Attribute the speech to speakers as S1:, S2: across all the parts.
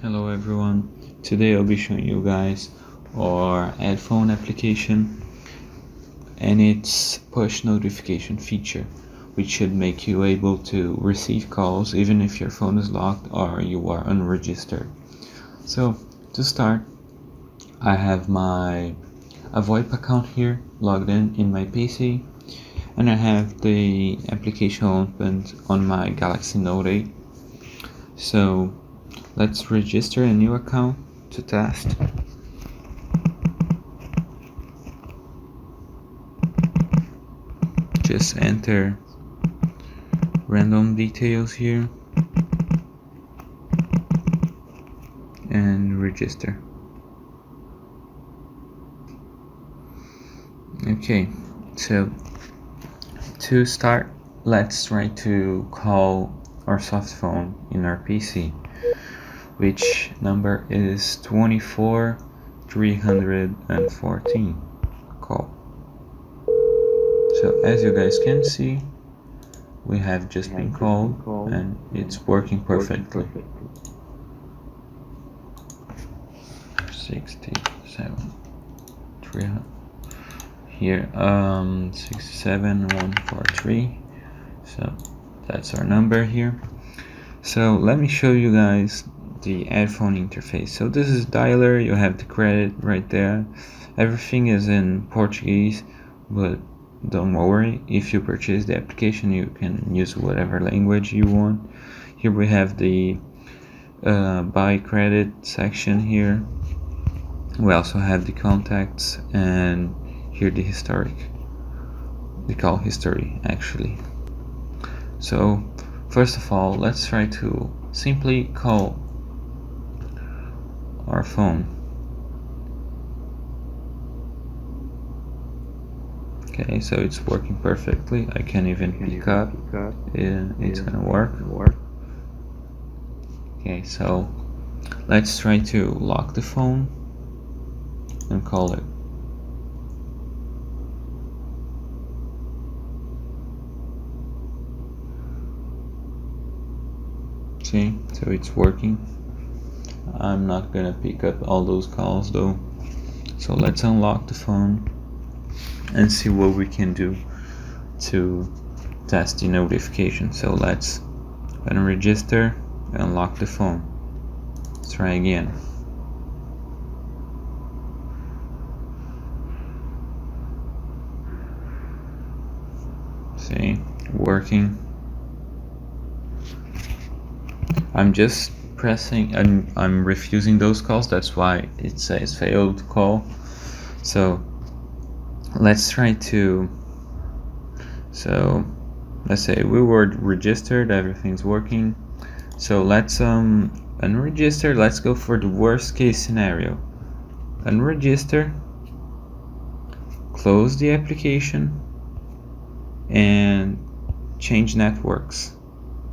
S1: Hello everyone, today I'll be showing you guys our headphone application and its push notification feature, which should make you able to receive calls even if your phone is locked or you are unregistered. So to start, I have a VoIP account here logged in my PC, and I have the application opened on my Galaxy Note 8. So let's register a new account to test. Just enter random details here and register. Okay, so to start, let's try to call our Softphone in our PC, which number is 24314. Call. So as you guys can see, we have just been called and it's working perfectly. 67 300 here, 67143. So that's our number here. So let me show you guys the headphone interface. So this is dialer, you have the credit right there. Everything is in Portuguese, but don't worry, if you purchase the application you can use whatever language you want. Here we have the buy credit section here. We also have the contacts, and here the call history actually. So first of all, let's try to simply call our phone. Okay, so it's working perfectly. I can even pick up. It's gonna work. Okay, so let's try to lock the phone and call it. See, so it's working. I'm not gonna pick up all those calls though. So let's unlock the phone and see what we can do to test the notification. So let's unregister, unlock the phone. Let's try again. See, working. I'm just pressing, I'm refusing those calls, that's why it says failed call. So let's try to, let's say we were registered, everything's working. So let's unregister. Let's go for the worst case scenario. Unregister, close the application, and change networks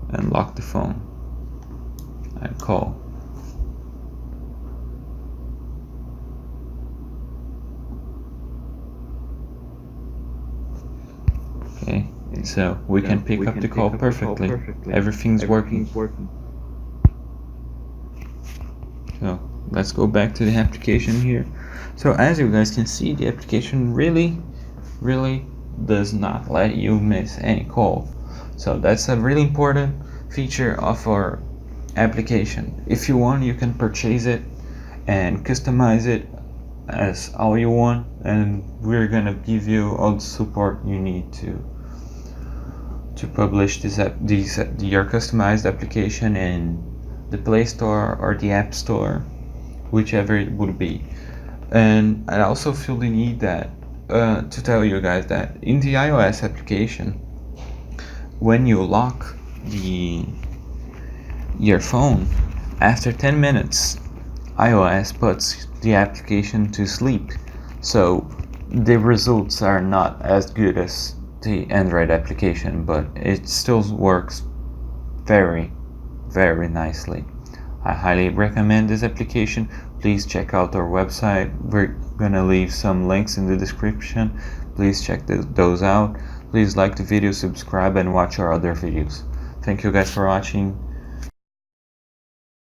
S1: and lock the phone and call. Okay, so we can pick up the call perfectly. Everything's working. So let's go back to the application here. So as you guys can see, the application really does not let you miss any call. So that's a really important feature of our application. If you want, you can purchase it and customize it as all you want, and we're gonna give you all the support you need to publish your customized application in the Play Store or the App Store, whichever it would be. And I also feel the need that to tell you guys that in the iOS application, when you lock your phone, after 10 minutes iOS puts the application to sleep, so the results are not as good as the Android application, but it still works very nicely. I highly recommend this application. Please check out our website. We're gonna leave some links in the description. Please check those out. Please like the video, subscribe, and watch our other videos. Thank you guys for watching.